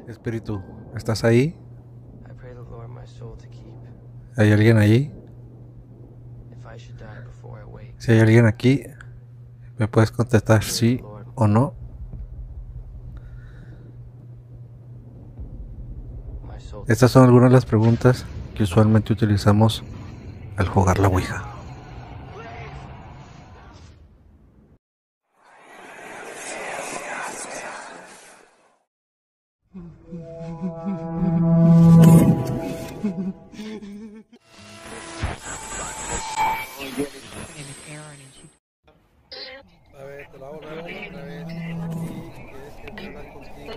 Espíritu, ¿estás ahí? ¿Hay alguien allí? Si hay alguien aquí, ¿me puedes contestar sí o no? Estas son algunas de las preguntas que usualmente utilizamos al jugar la Ouija. A ver, te lo hago nuevo otra vez. Y quieres que te hablar contigo.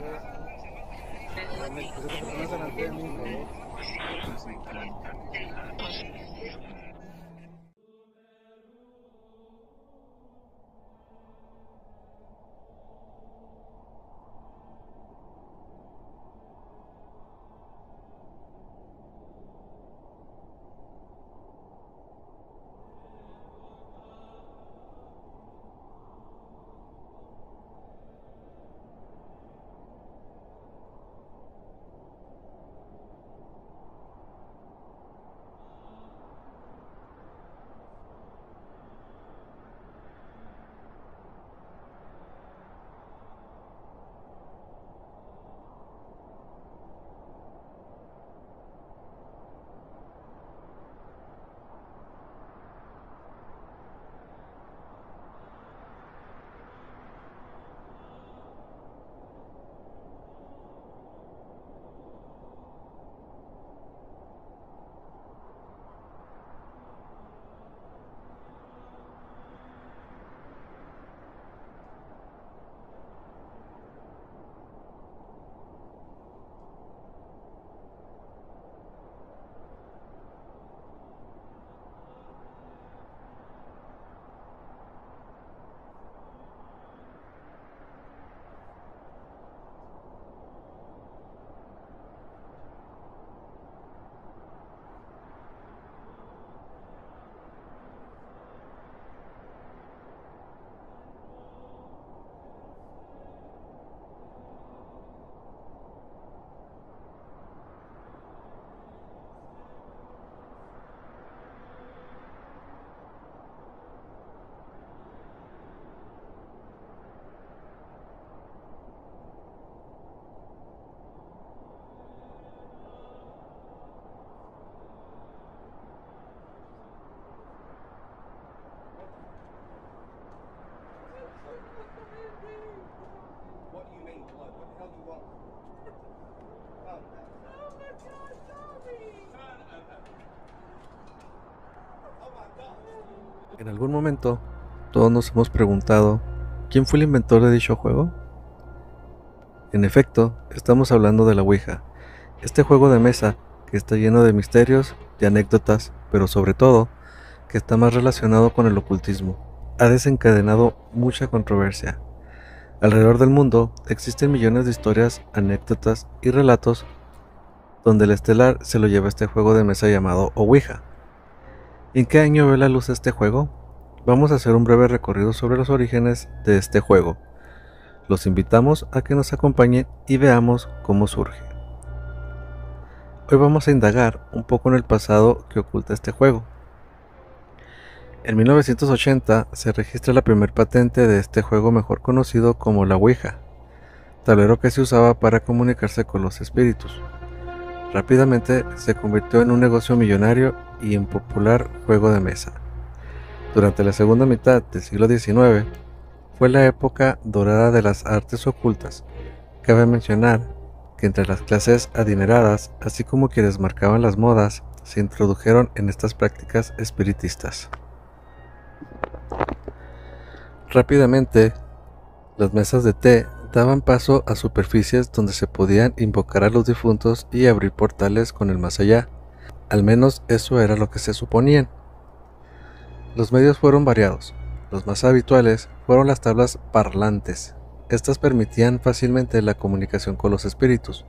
Me puse que personas delante de mí, por favor. En algún momento, todos nos hemos preguntado, ¿quién fue el inventor de dicho juego? En efecto, estamos hablando de la Ouija, este juego de mesa que está lleno de misterios, de anécdotas, pero sobre todo, que está más relacionado con el ocultismo. Ha desencadenado mucha controversia. Alrededor del mundo existen millones de historias, anécdotas y relatos donde el estelar se lo lleva este juego de mesa llamado Ouija. ¿En qué año ve la luz este juego? Vamos a hacer un breve recorrido sobre los orígenes de este juego. Los invitamos a que nos acompañen y veamos cómo surge. Hoy vamos a indagar un poco en el pasado que oculta este juego. En 1980 se registra la primera patente de este juego mejor conocido como la Ouija, tablero que se usaba para comunicarse con los espíritus. Rápidamente se convirtió en un negocio millonario y en popular juego de mesa. Durante la segunda mitad del siglo XIX fue la época dorada de las artes ocultas. Cabe mencionar que entre las clases adineradas, así como quienes marcaban las modas, se introdujeron en estas prácticas espiritistas. Rápidamente, las mesas de té daban paso a superficies donde se podían invocar a los difuntos y abrir portales con el más allá. Al menos eso era lo que se suponían. Los medios fueron variados. Los más habituales fueron las tablas parlantes. Estas permitían fácilmente la comunicación con los espíritus.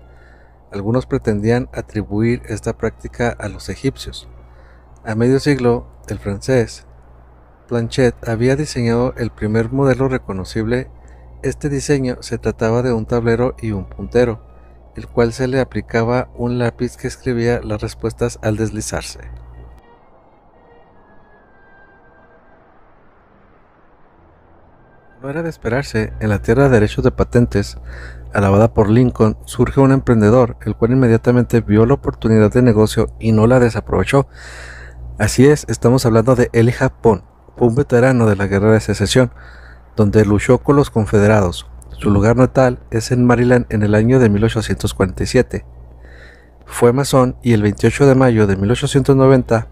Algunos pretendían atribuir esta práctica a los egipcios. A medio siglo, el francés Planchet había diseñado el primer modelo reconocible. Este diseño se trataba de un tablero y un puntero, el cual se le aplicaba un lápiz que escribía las respuestas al deslizarse. No era de esperarse, en la tierra de derechos de patentes, alabada por Lincoln, surge un emprendedor, el cual inmediatamente vio la oportunidad de negocio y no la desaprovechó. Así es, estamos hablando de Elijah Bond, un veterano de la Guerra de Secesión, donde luchó con los confederados. Su lugar natal es en Maryland en el año de 1847. Fue masón y el 28 de mayo de 1890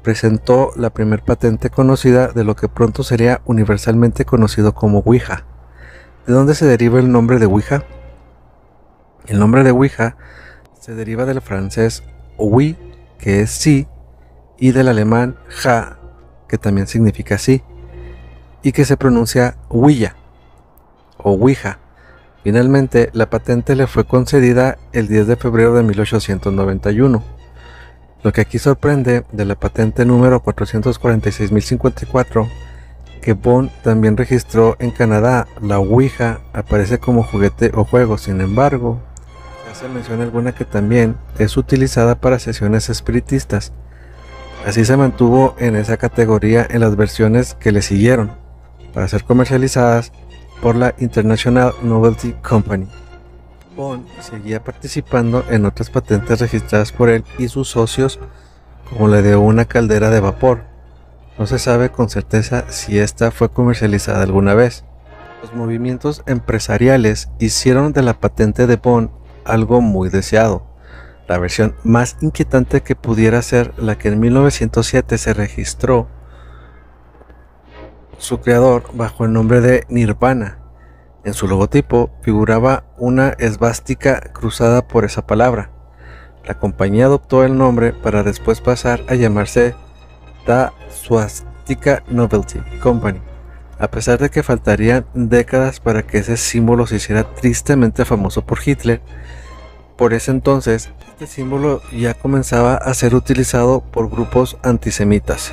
presentó la primer patente conocida de lo que pronto sería universalmente conocido como Ouija. ¿De dónde se deriva el nombre de Ouija? El nombre de Ouija se deriva del francés oui, que es sí, y del alemán ja, que también significa sí, y que se pronuncia Ouija o Ouija. Finalmente, la patente le fue concedida el 10 de febrero de 1891. Lo que aquí sorprende de la patente número 446.054, que Bond también registró en Canadá, la Ouija aparece como juguete o juego. Sin embargo, se hace mención alguna que también es utilizada para sesiones espiritistas. Así se mantuvo en esa categoría en las versiones que le siguieron, para ser comercializadas por la International Novelty Company. Bond seguía participando en otras patentes registradas por él y sus socios, como la de una caldera de vapor. No se sabe con certeza si esta fue comercializada alguna vez. Los movimientos empresariales hicieron de la patente de Bond algo muy deseado, la versión más inquietante que pudiera ser la que en 1907 se registró su creador bajo el nombre de Nirvana. En su logotipo figuraba una esvástica cruzada por esa palabra. La compañía adoptó el nombre para después pasar a llamarse The Swastika Novelty Company, a pesar de que faltarían décadas para que ese símbolo se hiciera tristemente famoso por Hitler. Por ese entonces, este símbolo ya comenzaba a ser utilizado por grupos antisemitas.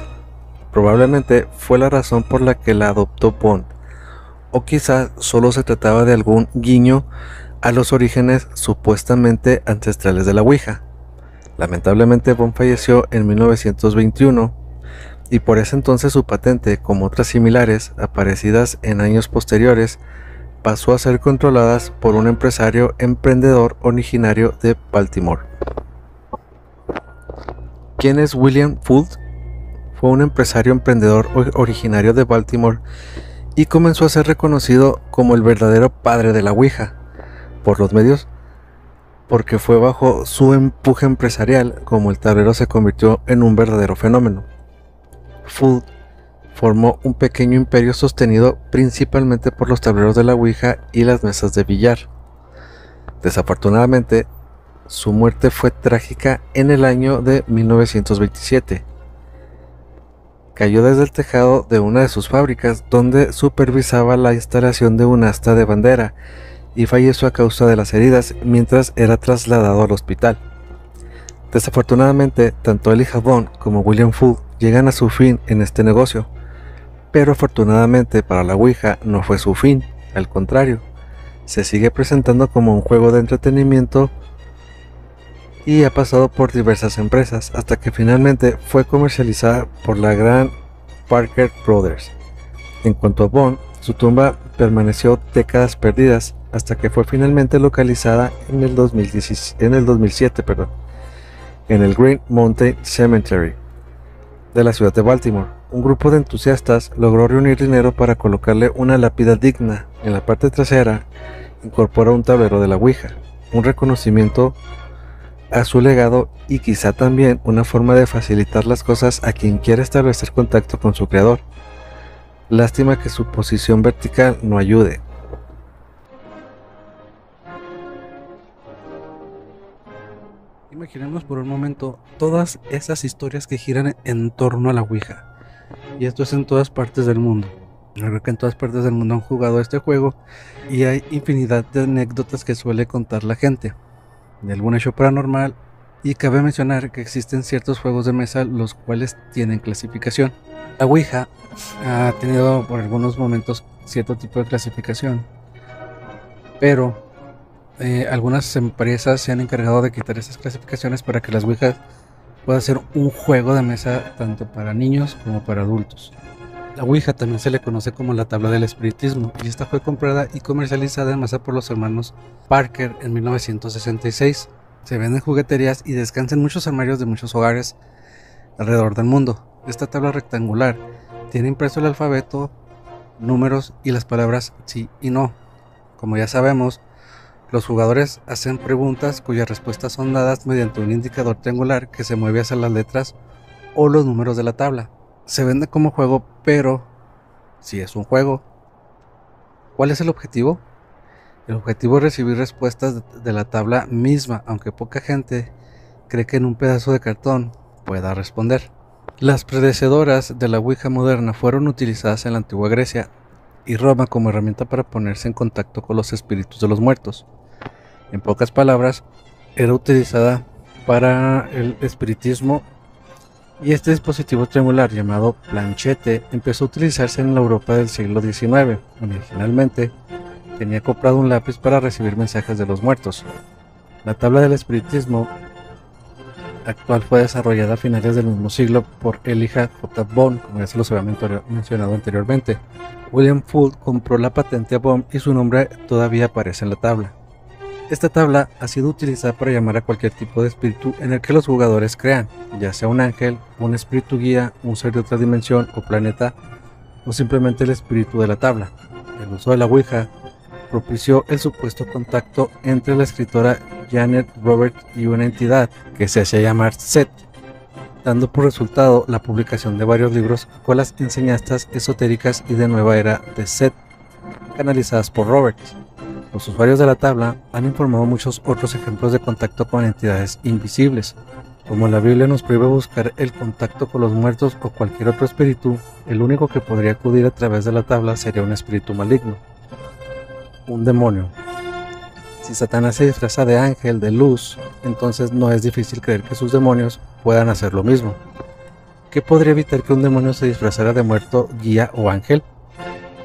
Probablemente fue la razón por la que la adoptó Bond, o quizás solo se trataba de algún guiño a los orígenes supuestamente ancestrales de la Ouija. Lamentablemente Bond falleció en 1921 y por ese entonces su patente, como otras similares aparecidas en años posteriores, pasó a ser controladas por un empresario emprendedor originario de Baltimore. ¿Quién es William Fuld? Fue un empresario emprendedor originario de Baltimore y comenzó a ser reconocido como el verdadero padre de la Ouija por los medios, porque fue bajo su empuje empresarial como el tablero se convirtió en un verdadero fenómeno. Fuld formó un pequeño imperio sostenido principalmente por los tableros de la Ouija y las mesas de billar. Desafortunadamente, su muerte fue trágica en el año de 1927. Cayó desde el tejado de una de sus fábricas donde supervisaba la instalación de un asta de bandera y falleció a causa de las heridas mientras era trasladado al hospital. Desafortunadamente, tanto Elijah Bond como William Fuld llegan a su fin en este negocio, pero afortunadamente para la Ouija no fue su fin, al contrario, se sigue presentando como un juego de entretenimiento y ha pasado por diversas empresas hasta que finalmente fue comercializada por la gran Parker Brothers. En cuanto a Bond, su tumba permaneció décadas perdidas hasta que fue finalmente localizada en el 2007, en el Green Mountain Cemetery de la ciudad de Baltimore. Un grupo de entusiastas logró reunir dinero para colocarle una lápida digna. En la parte trasera incorpora un tablero de la Ouija, un reconocimiento a su legado y quizá también una forma de facilitar las cosas a quien quiera establecer contacto con su creador. Lástima que su posición vertical no ayude. Imaginemos por un momento todas esas historias que giran en torno a la Ouija. Y esto es en todas partes del mundo. Yo creo que en todas partes del mundo han jugado este juego y hay infinidad de anécdotas que suele contar la gente de algún hecho paranormal, y cabe mencionar que existen ciertos juegos de mesa los cuales tienen clasificación. La Ouija ha tenido por algunos momentos cierto tipo de clasificación, pero Algunas empresas se han encargado de quitar esas clasificaciones para que las Ouijas pueda ser un juego de mesa tanto para niños como para adultos. La Ouija también se le conoce como la tabla del espiritismo, y esta fue comprada y comercializada en masa por los hermanos Parker en 1966. Se vende en jugueterías y descansa en muchos armarios de muchos hogares alrededor del mundo. Esta tabla rectangular tiene impreso el alfabeto, números y las palabras sí y no. Como ya sabemos, los jugadores hacen preguntas cuyas respuestas son dadas mediante un indicador triangular que se mueve hacia las letras o los números de la tabla. Se vende como juego, pero si es un juego, ¿cuál es el objetivo? El objetivo es recibir respuestas de la tabla misma, aunque poca gente cree que en un pedazo de cartón pueda responder. Las predecedoras de la Ouija moderna fueron utilizadas en la antigua Grecia y Roma como herramienta para ponerse en contacto con los espíritus de los muertos. En pocas palabras, era utilizada para el espiritismo, y este dispositivo triangular llamado planchette empezó a utilizarse en la Europa del siglo XIX. Originalmente tenía comprado un lápiz para recibir mensajes de los muertos. La tabla del espiritismo actual fue desarrollada a finales del mismo siglo por Elijah J. Bond, como ya se los había mencionado anteriormente. William Fuld compró la patente a Bond y su nombre todavía aparece en la tabla. Esta tabla ha sido utilizada para llamar a cualquier tipo de espíritu en el que los jugadores crean, ya sea un ángel, un espíritu guía, un ser de otra dimensión o planeta, o simplemente el espíritu de la tabla. El uso de la Ouija propició el supuesto contacto entre la escritora Janet Roberts y una entidad que se hacía llamar Set, dando por resultado la publicación de varios libros con las enseñanzas esotéricas y de nueva era de Set, canalizadas por Roberts. Los usuarios de la tabla han informado muchos otros ejemplos de contacto con entidades invisibles. Como la Biblia nos prohíbe buscar el contacto con los muertos o cualquier otro espíritu, el único que podría acudir a través de la tabla sería un espíritu maligno, un demonio. Si Satanás se disfraza de ángel, de luz, entonces no es difícil creer que sus demonios puedan hacer lo mismo. ¿Qué podría evitar que un demonio se disfrazara de muerto, guía o ángel?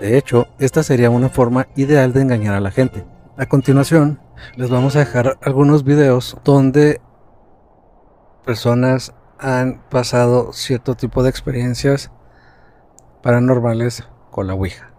De hecho, esta sería una forma ideal de engañar a la gente. A continuación, les vamos a dejar algunos videos donde personas han pasado cierto tipo de experiencias paranormales con la Ouija.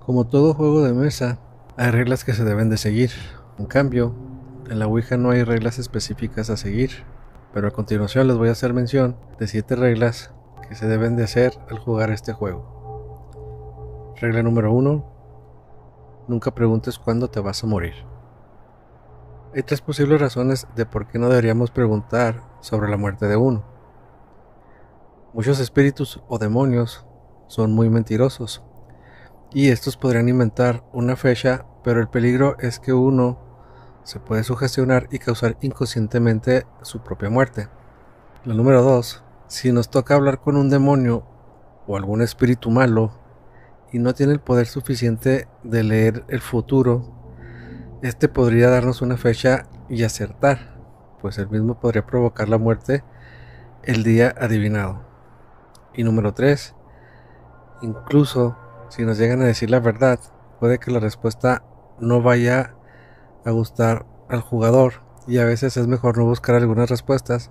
Como todo juego de mesa, hay reglas que se deben de seguir. En cambio, en la Ouija no hay reglas específicas a seguir, pero a continuación les voy a hacer mención de 7 reglas que se deben de hacer al jugar este juego. Regla número 1. Nunca preguntes cuándo te vas a morir. Hay 3 posibles razones de por qué no deberíamos preguntar sobre la muerte de uno. Muchos espíritus o demonios son muy mentirosos, y estos podrían inventar una fecha, pero el peligro es que uno se puede sugestionar y causar inconscientemente su propia muerte. La número 2. Si nos toca hablar con un demonio o algún espíritu malo y no tiene el poder suficiente de leer el futuro, este podría darnos una fecha y acertar, pues el mismo podría provocar la muerte el día adivinado. Y número 3. Incluso si nos llegan a decir la verdad, puede que la respuesta no vaya a gustar al jugador, y a veces es mejor no buscar algunas respuestas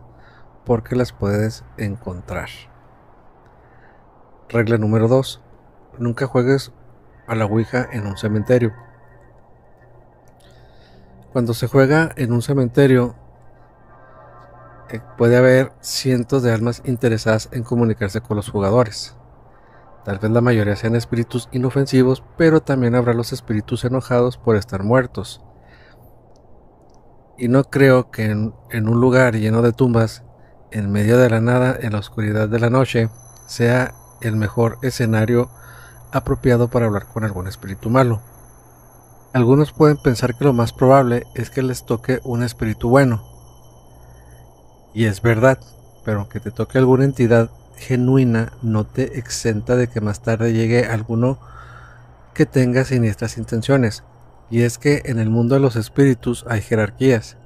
porque las puedes encontrar. Regla número 2. Nunca juegues a la Ouija en un cementerio. Cuando se juega en un cementerio, puede haber cientos de almas interesadas en comunicarse con los jugadores. Tal vez la mayoría sean espíritus inofensivos, pero también habrá los espíritus enojados por estar muertos. Y no creo que en un lugar lleno de tumbas, en medio de la nada, en la oscuridad de la noche, sea el mejor escenario apropiado para hablar con algún espíritu malo. Algunos pueden pensar que lo más probable es que les toque un espíritu bueno. Y es verdad, pero aunque te toque alguna entidad genuina, no te exenta de que más tarde llegue alguno que tenga siniestras intenciones. Y es que en el mundo de los espíritus hay jerarquías.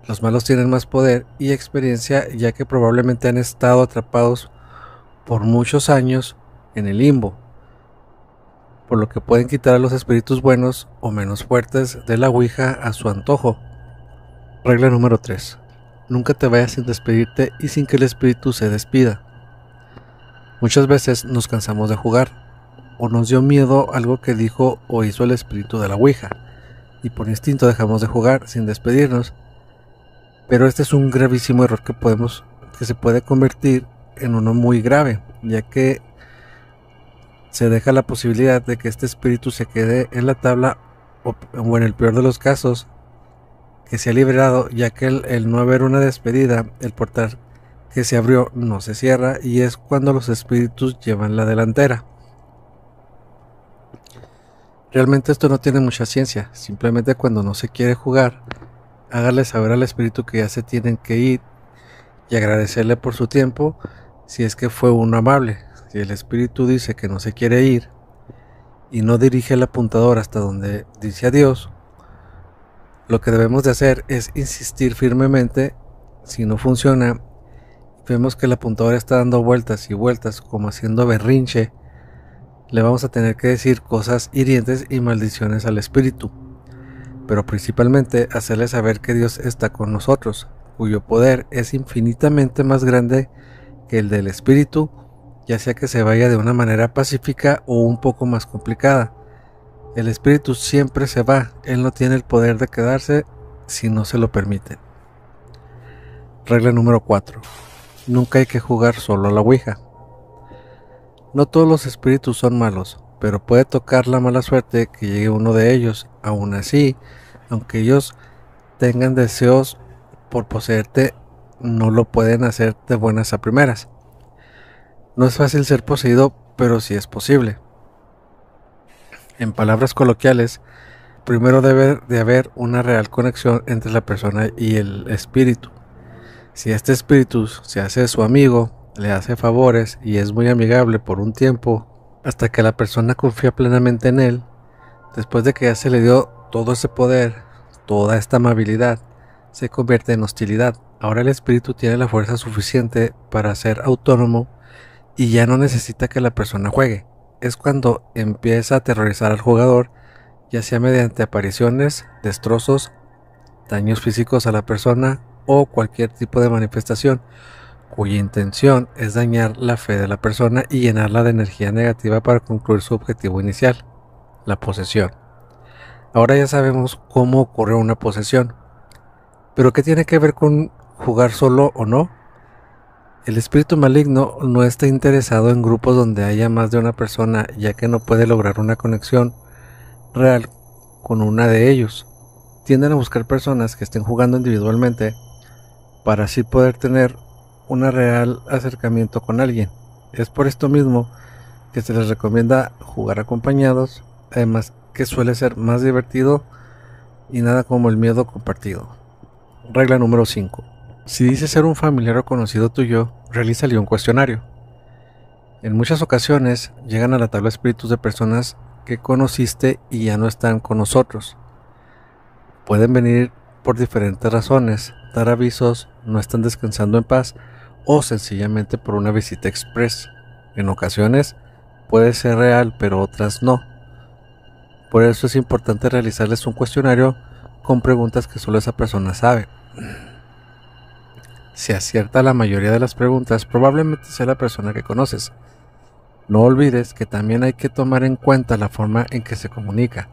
Los malos tienen más poder y experiencia, ya que probablemente han estado atrapados por muchos años en el limbo, por lo que pueden quitar a los espíritus buenos o menos fuertes de la Ouija a su antojo. Regla número 3. Nunca te vayas sin despedirte y sin que el espíritu se despida. Muchas veces nos cansamos de jugar, o nos dio miedo algo que dijo o hizo el espíritu de la Ouija, y por instinto dejamos de jugar sin despedirnos. Pero este es un gravísimo error que se puede convertir en uno muy grave, ya que se deja la posibilidad de que este espíritu se quede en la tabla o en el peor de los casos, que se ha liberado, ya que el no haber una despedida, el portal que se abrió no se cierra, y es cuando los espíritus llevan la delantera. Realmente esto no tiene mucha ciencia, simplemente cuando no se quiere jugar, hágale saber al espíritu que ya se tienen que ir y agradecerle por su tiempo si es que fue uno amable. Si el espíritu dice que no se quiere ir y no dirige el apuntador hasta donde dice adiós, lo que debemos de hacer es insistir firmemente. Si no funciona, vemos que el apuntador está dando vueltas y vueltas como haciendo berrinche, le vamos a tener que decir cosas hirientes y maldiciones al espíritu, pero principalmente hacerle saber que Dios está con nosotros, cuyo poder es infinitamente más grande que el del espíritu, ya sea que se vaya de una manera pacífica o un poco más complicada. El espíritu siempre se va, él no tiene el poder de quedarse si no se lo permiten. Regla número 4. Nunca hay que jugar solo a la Ouija. No todos los espíritus son malos, pero puede tocar la mala suerte que llegue uno de ellos. Aún así, aunque ellos tengan deseos por poseerte, no lo pueden hacer de buenas a primeras. No es fácil ser poseído, pero sí es posible. En palabras coloquiales, primero debe de haber una real conexión entre la persona y el espíritu. Si este espíritu se hace su amigo, le hace favores y es muy amigable por un tiempo, hasta que la persona confía plenamente en él, después de que ya se le dio todo ese poder, toda esta amabilidad, se convierte en hostilidad. Ahora el espíritu tiene la fuerza suficiente para ser autónomo y ya no necesita que la persona juegue. Es cuando empieza a aterrorizar al jugador, ya sea mediante apariciones, destrozos, daños físicos a la persona o cualquier tipo de manifestación cuya intención es dañar la fe de la persona y llenarla de energía negativa para concluir su objetivo inicial. la posesión. Ahora ya sabemos cómo ocurre una posesión, pero ¿qué tiene que ver con jugar solo o no? El espíritu maligno no está interesado en grupos donde haya más de una persona, ya que no puede lograr una conexión real con una de ellos. Tienden a buscar personas que estén jugando individualmente para así poder tener un real acercamiento con alguien. Es por esto mismo que se les recomienda jugar acompañados, además que suele ser más divertido y nada como el miedo compartido. Regla número 5. Si dices ser un familiar o conocido tuyo, realízale un cuestionario. En muchas ocasiones llegan a la tabla espíritus de personas que conociste y ya no están con nosotros. Pueden venir por diferentes razones, dar avisos, no están descansando en paz o sencillamente por una visita express. En ocasiones puede ser real, pero otras no. Por eso es importante realizarles un cuestionario con preguntas que solo esa persona sabe. Si acierta la mayoría de las preguntas, probablemente sea la persona que conoces. No olvides que también hay que tomar en cuenta la forma en que se comunica.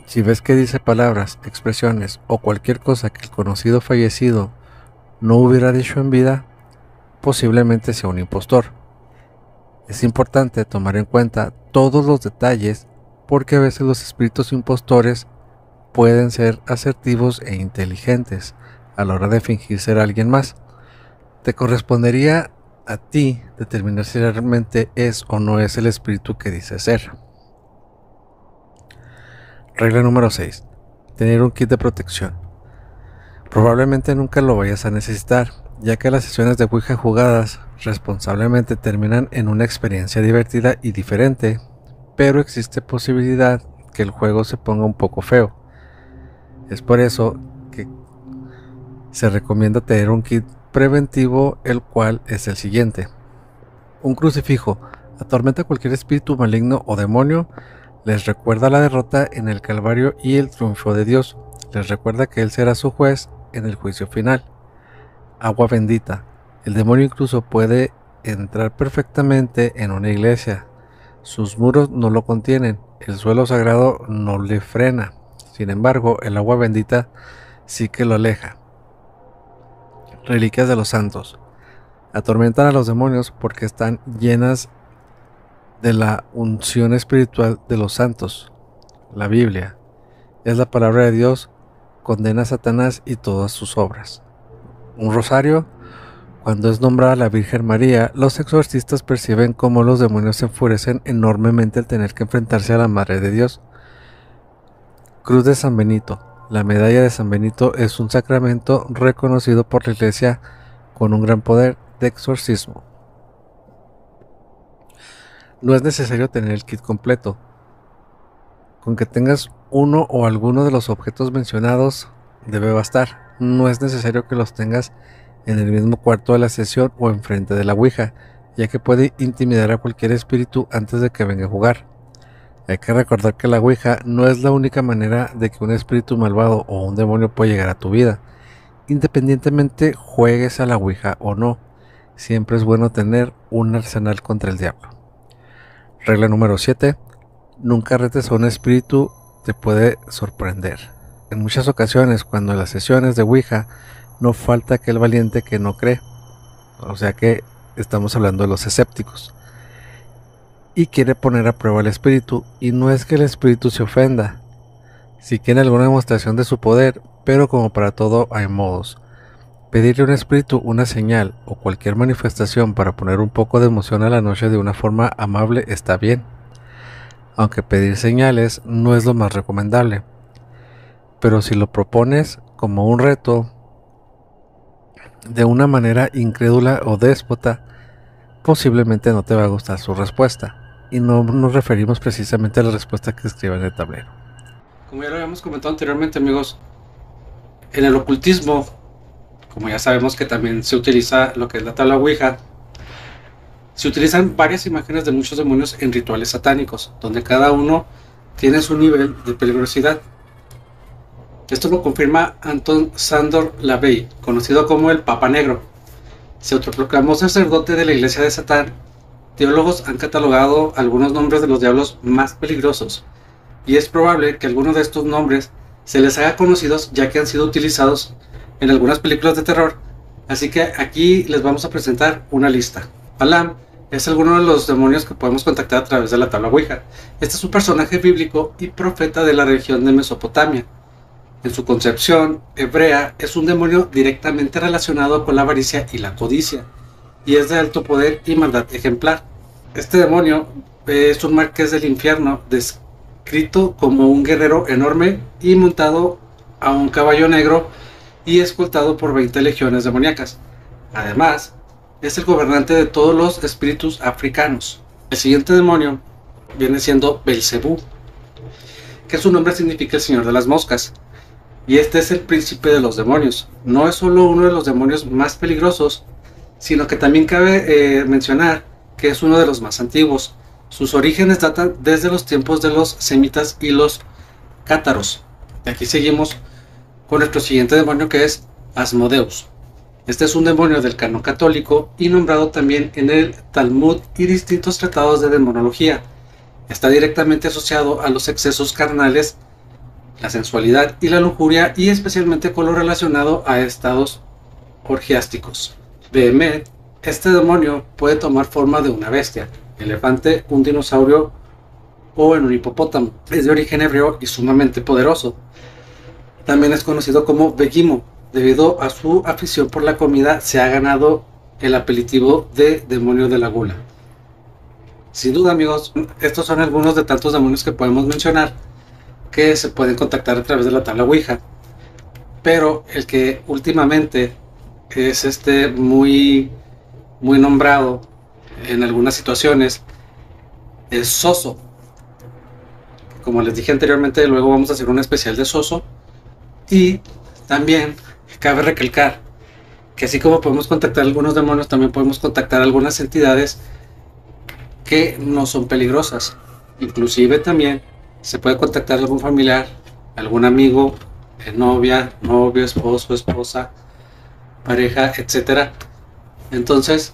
Si ves que dice palabras, expresiones o cualquier cosa que el conocido fallecido no hubiera dicho en vida, posiblemente sea un impostor. Es importante tomar en cuenta todos los detalles porque a veces los espíritus impostores pueden ser asertivos e inteligentes a la hora de fingir ser alguien más. Te correspondería a ti determinar si realmente es o no es el espíritu que dice ser. Regla número 6. Tener un kit de protección. Probablemente nunca lo vayas a necesitar, ya que las sesiones de Ouija jugadas responsablemente terminan en una experiencia divertida y diferente, pero existe posibilidad que el juego se ponga un poco feo. Es por eso que se recomienda tener un kit preventivo, el cual es el siguiente. Un crucifijo atormenta a cualquier espíritu maligno o demonio, les recuerda la derrota en el Calvario y el triunfo de Dios, les recuerda que Él será su juez en el juicio final. Agua bendita. El demonio incluso puede entrar perfectamente en una iglesia. Sus muros no lo contienen, el suelo sagrado no le frena. Sin embargo, el agua bendita sí que lo aleja. Reliquias de los santos. Atormentan a los demonios porque están llenas de la unción espiritual de los santos. La Biblia es la palabra de Dios, condena a Satanás y todas sus obras. Un rosario. Cuando es nombrada la Virgen María, los exorcistas perciben cómo los demonios se enfurecen enormemente al tener que enfrentarse a la Madre de Dios. Cruz de San Benito. La medalla de San Benito es un sacramento reconocido por la Iglesia con un gran poder de exorcismo. No es necesario tener el kit completo. Con que tengas uno o alguno de los objetos mencionados debe bastar. No es necesario que los tengas en el mismo cuarto de la sesión o enfrente de la Ouija, ya que puede intimidar a cualquier espíritu antes de que venga a jugar. Hay que recordar que la Ouija no es la única manera de que un espíritu malvado o un demonio pueda llegar a tu vida. Independientemente juegues a la Ouija o no, siempre es bueno tener un arsenal contra el diablo. Regla número 7. Nunca retes a un espíritu, te puede sorprender. En muchas ocasiones, cuando en las sesiones de Ouija no falta aquel valiente que no cree, o sea que estamos hablando de los escépticos, y quiere poner a prueba al espíritu, y no es que el espíritu se ofenda, si quiere alguna demostración de su poder, pero como para todo hay modos. Pedirle a un espíritu una señal o cualquier manifestación para poner un poco de emoción a la noche de una forma amable está bien, aunque pedir señales no es lo más recomendable, pero si lo propones como un reto de una manera incrédula o déspota, posiblemente no te va a gustar su respuesta, y no nos referimos precisamente a la respuesta que escribe en el tablero. Como ya lo habíamos comentado anteriormente, amigos, en el ocultismo, como ya sabemos que también se utiliza lo que es la tabla Ouija, se utilizan varias imágenes de muchos demonios en rituales satánicos, donde cada uno tiene su nivel de peligrosidad. Esto lo confirma Anton Sándor Lavey, conocido como el Papa Negro. Se autoproclamó sacerdote de la Iglesia de Satán teólogos han catalogado algunos nombres de los diablos más peligrosos, y es probable que algunos de estos nombres se les haga conocidos ya que han sido utilizados en algunas películas de terror, así que aquí les vamos a presentar una lista. Balaam es alguno de los demonios que podemos contactar a través de la tabla Ouija. Este es un personaje bíblico y profeta de la región de Mesopotamia. En su concepción hebrea es un demonio directamente relacionado con la avaricia y la codicia, y es de alto poder y maldad ejemplar. Este demonio es un marqués del infierno, descrito como un guerrero enorme y montado a un caballo negro y escoltado por 20 legiones demoníacas. Además, es el gobernante de todos los espíritus africanos. El siguiente demonio viene siendo Belcebú, que su nombre significa el señor de las moscas. Y este es el príncipe de los demonios. No es solo uno de los demonios más peligrosos, sino que también cabe mencionar que es uno de los más antiguos. Sus orígenes datan desde los tiempos de los semitas y los cátaros. Aquí seguimos con nuestro siguiente demonio, que es Asmodeus. Este es un demonio del canon católico y nombrado también en el Talmud y distintos tratados de demonología. Está directamente asociado a los excesos carnales, la sensualidad y la lujuria, y especialmente con lo relacionado a estados orgiásticos. Behemet, este demonio puede tomar forma de una bestia, elefante, un dinosaurio o en un hipopótamo. Es de origen hebreo y sumamente poderoso. También es conocido como Begimo. Debido a su afición por la comida, se ha ganado el apelativo de demonio de la gula. Sin duda, amigos, estos son algunos de tantos demonios que podemos mencionar que se pueden contactar a través de la tabla Ouija. Pero el que últimamente es muy nombrado en algunas situaciones es Soso. Como les dije anteriormente, luego vamos a hacer un especial de Soso. Y también cabe recalcar que así como podemos contactar algunos demonios, también podemos contactar algunas entidades que no son peligrosas. Inclusive también se puede contactar algún familiar, algún amigo, novia, novio, esposo, esposa, pareja, etc. Entonces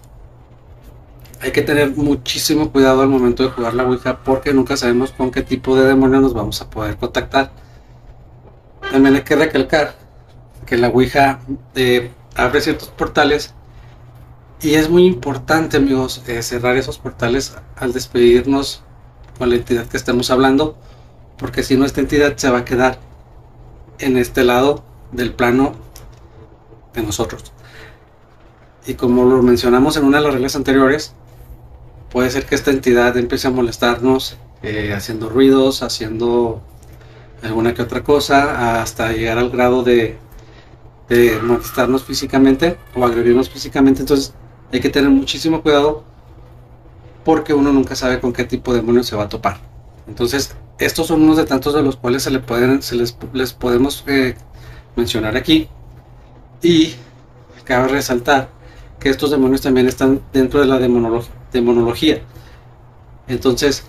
hay que tener muchísimo cuidado al momento de jugar la Ouija, porque nunca sabemos con qué tipo de demonio nos vamos a poder contactar. También hay que recalcar que la Ouija abre ciertos portales, y es muy importante, amigos, cerrar esos portales al despedirnos con la entidad que estemos hablando, porque si no, esta entidad se va a quedar en este lado del plano de nosotros. Y como lo mencionamos en una de las reglas anteriores, puede ser que esta entidad empiece a molestarnos, haciendo ruidos, haciendo alguna que otra cosa, hasta llegar al grado de molestarnos físicamente o agredirnos físicamente. Entonces hay que tener muchísimo cuidado, porque uno nunca sabe con qué tipo de demonio se va a topar. Entonces estos son unos de tantos de los cuales les podemos mencionar aquí. Y cabe resaltar que estos demonios también están dentro de la demonología. Entonces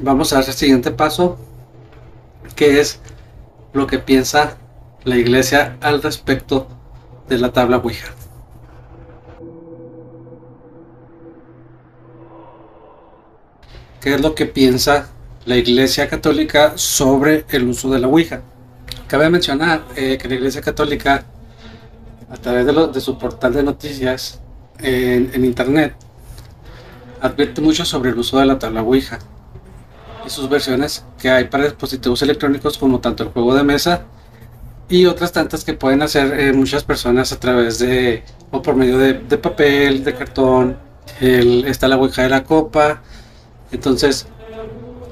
vamos a dar el siguiente paso, que es lo que piensa la iglesia al respecto de la tabla Ouija. ¿Qué es lo que piensa la iglesia católica sobre el uso de la Ouija? Cabe mencionar que la iglesia católica, a través de su portal de noticias en internet, advierte mucho sobre el uso de la tabla Ouija y sus versiones que hay para dispositivos electrónicos, como tanto el juego de mesa y otras tantas que pueden hacer muchas personas a través de o por medio de papel, de cartón. Está la Ouija de la copa. Entonces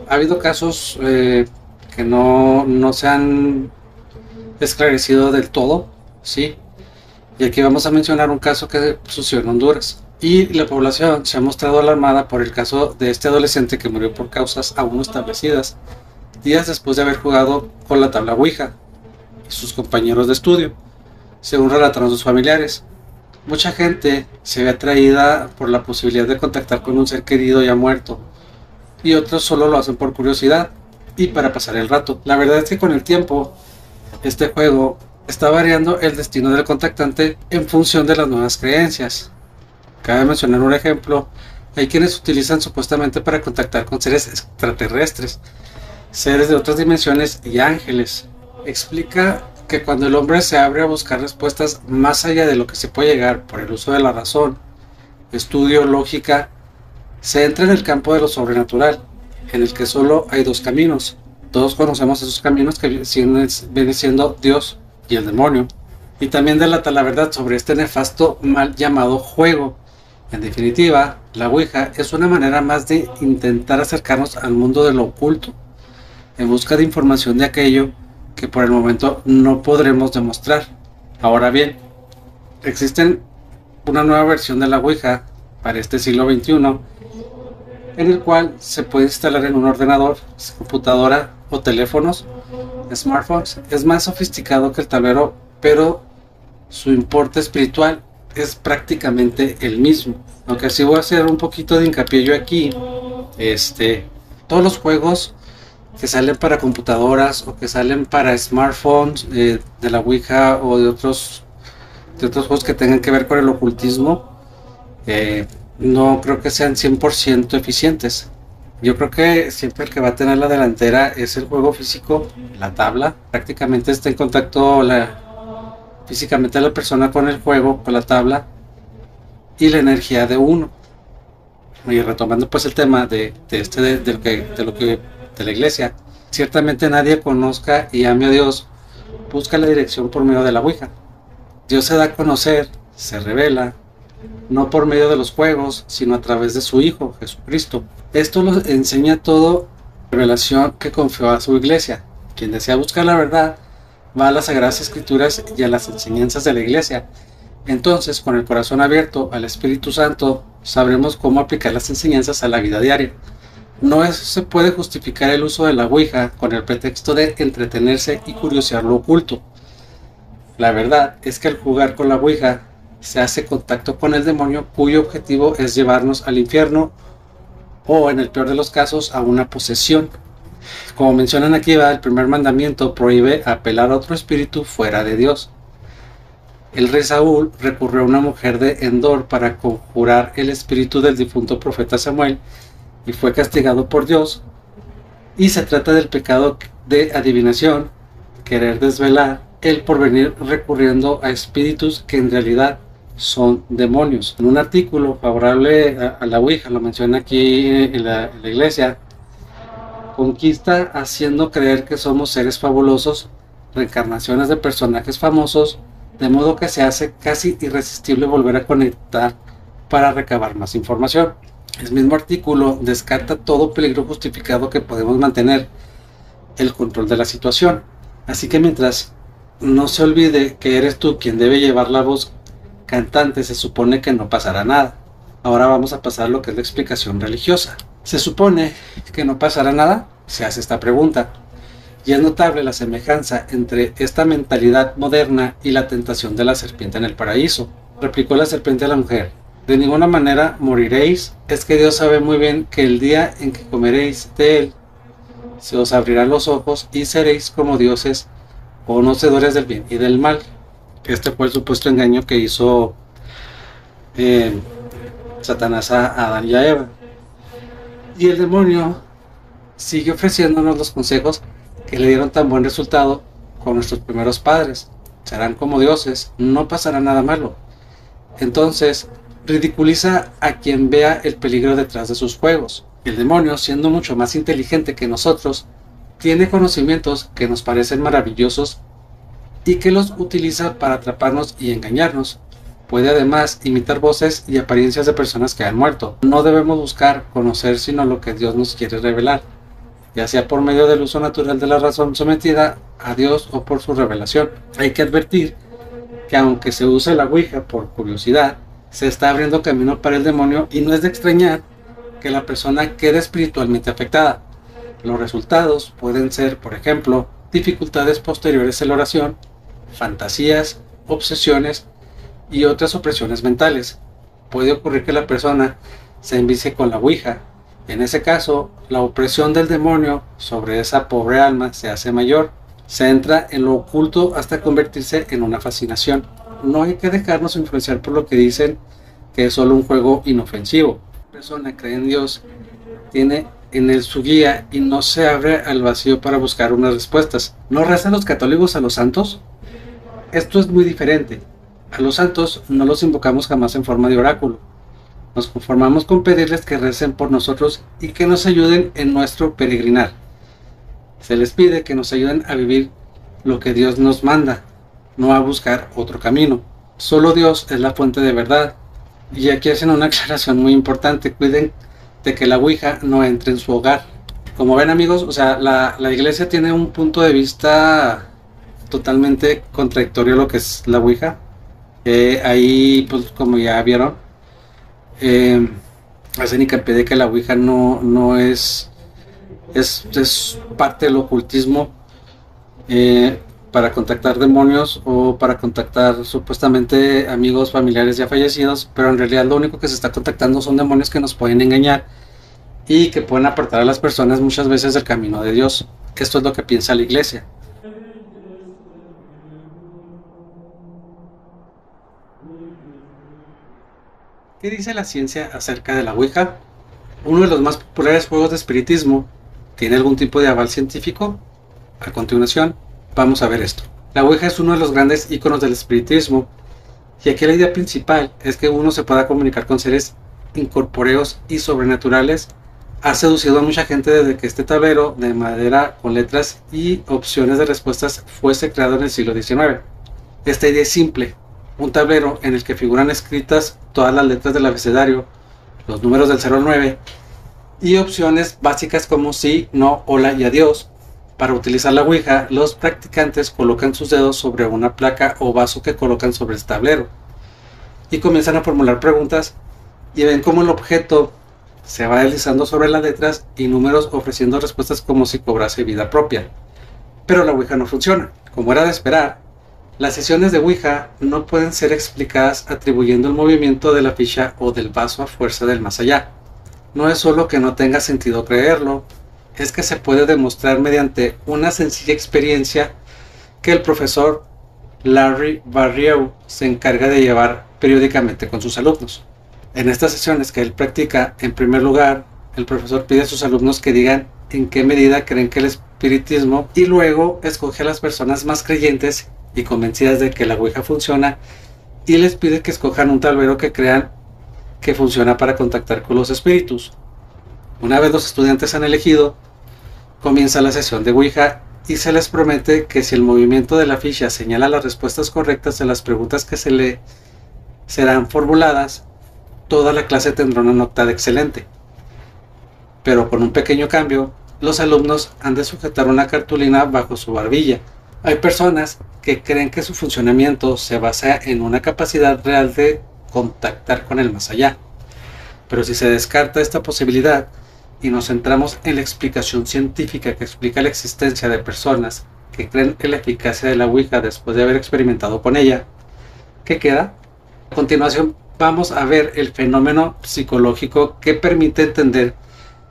ha habido casos que no se han esclarecido del todo, ¿sí? Y aquí vamos a mencionar un caso que sucedió en Honduras. Y la población se ha mostrado alarmada por el caso de este adolescente que murió por causas aún no establecidas, días después de haber jugado con la tabla Ouija y sus compañeros de estudio, según relataron sus familiares. Mucha gente se ve atraída por la posibilidad de contactar con un ser querido ya muerto, y otros solo lo hacen por curiosidad y para pasar el rato. La verdad es que con el tiempo este juego está variando el destino del contactante en función de las nuevas creencias. Cabe mencionar un ejemplo Hay quienes utilizan supuestamente para contactar con seres extraterrestres, seres de otras dimensiones y ángeles. Explica que cuando el hombre se abre a buscar respuestas más allá de lo que se puede llegar por el uso de la razón, estudio, lógica, se entra en el campo de lo sobrenatural, en el que solo hay dos caminos. Todos conocemos esos caminos que viene siendo Dios y el demonio. Y también delata la verdad sobre este nefasto mal llamado juego. En definitiva, la Ouija es una manera más de intentar acercarnos al mundo de lo oculto, en busca de información de aquello que por el momento no podremos demostrar. Ahora bien, existe una nueva versión de la Ouija para este siglo XXI, en el cual se puede instalar en un ordenador, computadora o teléfonos, smartphones. Es más sofisticado que el tablero, pero su importe espiritual es prácticamente el mismo. Aunque sí voy a hacer un poquito de hincapié yo aquí, todos los juegos que salen para computadoras o que salen para smartphones de la Ouija o de otros juegos que tengan que ver con el ocultismo, no creo que sean 100% eficientes. Yo creo que siempre el que va a tener la delantera es el juego físico, la tabla. Prácticamente está en contacto físicamente la persona con el juego, con la tabla y la energía de uno. Y retomando pues el tema de la iglesia, ciertamente nadie conozca y ame a Dios busca la dirección por medio de la Ouija. Dios se da a conocer, se revela, no por medio de los juegos, sino a través de su Hijo, Jesucristo. Esto lo enseña todo la revelación que confió a su iglesia. Quien desea buscar la verdad va a las Sagradas Escrituras y a las enseñanzas de la iglesia. Entonces, con el corazón abierto al Espíritu Santo, sabremos cómo aplicar las enseñanzas a la vida diaria. No se puede justificar el uso de la Ouija con el pretexto de entretenerse y curiosear lo oculto. La verdad es que al jugar con la Ouija se hace contacto con el demonio, cuyo objetivo es llevarnos al infierno o, en el peor de los casos, a una posesión. Como mencionan aquí, el primer mandamiento prohíbe apelar a otro espíritu fuera de Dios. El rey Saúl recurrió a una mujer de Endor para conjurar el espíritu del difunto profeta Samuel y fue castigado por Dios. Y se trata del pecado de adivinación, querer desvelar el porvenir recurriendo a espíritus que en realidad son demonios. En un artículo favorable a la Ouija, lo menciona aquí en la iglesia, conquista haciendo creer que somos seres fabulosos, reencarnaciones de personajes famosos, de modo que se hace casi irresistible volver a conectar para recabar más información. El mismo artículo descarta todo peligro justificado que podemos mantener el control de la situación. Así que mientras no se olvide que eres tú quien debe llevar la voz cantante, se supone que no pasará nada. Ahora vamos a pasar a lo que es la explicación religiosa. ¿Se supone que no pasará nada? Se hace esta pregunta. Y es notable la semejanza entre esta mentalidad moderna y la tentación de la serpiente en el paraíso. Replicó la serpiente a la mujer: de ninguna manera moriréis, es que Dios sabe muy bien que el día en que comeréis de él, se os abrirán los ojos y seréis como dioses, conocedores del bien y del mal. Este fue el supuesto engaño que hizo Satanás a Adán y a Eva. Y el demonio sigue ofreciéndonos los consejos que le dieron tan buen resultado con nuestros primeros padres. Serán como dioses, no pasará nada malo. Entonces, ridiculiza a quien vea el peligro detrás de sus juegos. El demonio, siendo mucho más inteligente que nosotros, tiene conocimientos que nos parecen maravillosos y que los utiliza para atraparnos y engañarnos. Puede además imitar voces y apariencias de personas que han muerto. No debemos buscar conocer sino lo que Dios nos quiere revelar, ya sea por medio del uso natural de la razón sometida a Dios o por su revelación. Hay que advertir que aunque se use la Ouija por curiosidad, se está abriendo camino para el demonio y no es de extrañar que la persona quede espiritualmente afectada. Los resultados pueden ser, por ejemplo, dificultades posteriores en la oración, fantasías, obsesiones y otras opresiones mentales. Puede ocurrir que la persona se envicie con la Ouija. En ese caso, la opresión del demonio sobre esa pobre alma se hace mayor. Se entra en lo oculto hasta convertirse en una fascinación. No hay que dejarnos influenciar por lo que dicen que es solo un juego inofensivo. persona cree en Dios, tiene en él su guía y no se abre al vacío para buscar unas respuestas. ¿No rezan los católicos a los santos? Esto es muy diferente. A los santos no los invocamos jamás en forma de oráculo. Nos conformamos con pedirles que recen por nosotros y que nos ayuden en nuestro peregrinar. Se les pide que nos ayuden a vivir lo que Dios nos manda, no a buscar otro camino. Solo Dios es la fuente de verdad. Y aquí hacen una aclaración muy importante: cuiden de que la Ouija no entre en su hogar. Como ven, amigos, o sea, la iglesia tiene un punto de vista totalmente contradictorio a lo que es la Ouija. Ahí, pues como ya vieron, hacen hincapié de que la Ouija no es parte del ocultismo, para contactar demonios o para contactar supuestamente amigos, familiares ya fallecidos, pero en realidad lo único que se está contactando son demonios que nos pueden engañar y que pueden apartar a las personas muchas veces del camino de Dios. Esto es lo que piensa la iglesia. ¿Qué dice la ciencia acerca de la Ouija? Uno de los más populares juegos de espiritismo. ¿Tiene algún tipo de aval científico? A continuación, vamos a ver esto. La Ouija es uno de los grandes iconos del espiritismo, y aquí la idea principal es que uno se pueda comunicar con seres incorpóreos y sobrenaturales. Ha seducido a mucha gente desde que este tablero de madera con letras y opciones de respuestas fuese creado en el siglo XIX. Esta idea es simple: un tablero en el que figuran escritas todas las letras del abecedario, los números del 0 al 9 y opciones básicas como sí, no, hola y adiós. Para utilizar la Ouija, los practicantes colocan sus dedos sobre una placa o vaso que colocan sobre el tablero y comienzan a formular preguntas, y ven cómo el objeto se va deslizando sobre las letras y números, ofreciendo respuestas como si cobrase vida propia. Pero la Ouija no funciona. Como era de esperar, las sesiones de Ouija no pueden ser explicadas atribuyendo el movimiento de la ficha o del vaso a fuerza del más allá. No es solo que no tenga sentido creerlo, es que se puede demostrar mediante una sencilla experiencia que el profesor Larry Barrieu se encarga de llevar periódicamente con sus alumnos. En estas sesiones que él practica, en primer lugar, el profesor pide a sus alumnos que digan en qué medida creen que el espiritismo, y luego escoge a las personas más creyentes y convencidas de que la Ouija funciona y les pide que escojan un tablero que crean que funciona para contactar con los espíritus. Una vez los estudiantes han elegido, comienza la sesión de Ouija y se les promete que si el movimiento de la ficha señala las respuestas correctas a las preguntas que se le serán formuladas, toda la clase tendrá una nota excelente. Pero con un pequeño cambio: los alumnos han de sujetar una cartulina bajo su barbilla. Hay personas que creen que su funcionamiento se basa en una capacidad real de contactar con el más allá. Pero si se descarta esta posibilidad y nos centramos en la explicación científica que explica la existencia de personas que creen en la eficacia de la Ouija después de haber experimentado con ella, ¿qué queda? A continuación vamos a ver el fenómeno psicológico que permite entender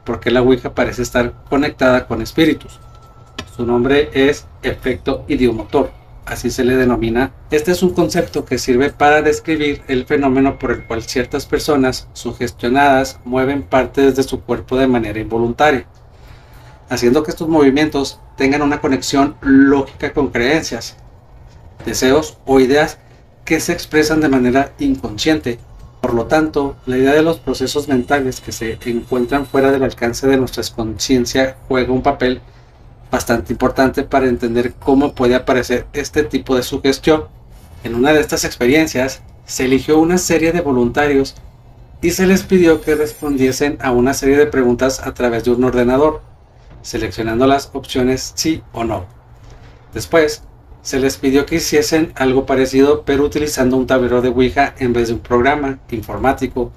por qué la Ouija parece estar conectada con espíritus. Su nombre es efecto idiomotor, así se le denomina. Este es un concepto que sirve para describir el fenómeno por el cual ciertas personas sugestionadas mueven partes de su cuerpo de manera involuntaria, haciendo que estos movimientos tengan una conexión lógica con creencias, deseos o ideas que se expresan de manera inconsciente. Por lo tanto, la idea de los procesos mentales que se encuentran fuera del alcance de nuestra conciencia juega un papel bastante importante para entender cómo puede aparecer este tipo de sugestión. En una de estas experiencias se eligió una serie de voluntarios y se les pidió que respondiesen a una serie de preguntas a través de un ordenador, seleccionando las opciones sí o no. Después se les pidió que hiciesen algo parecido, pero utilizando un tablero de Ouija en vez de un programa informático,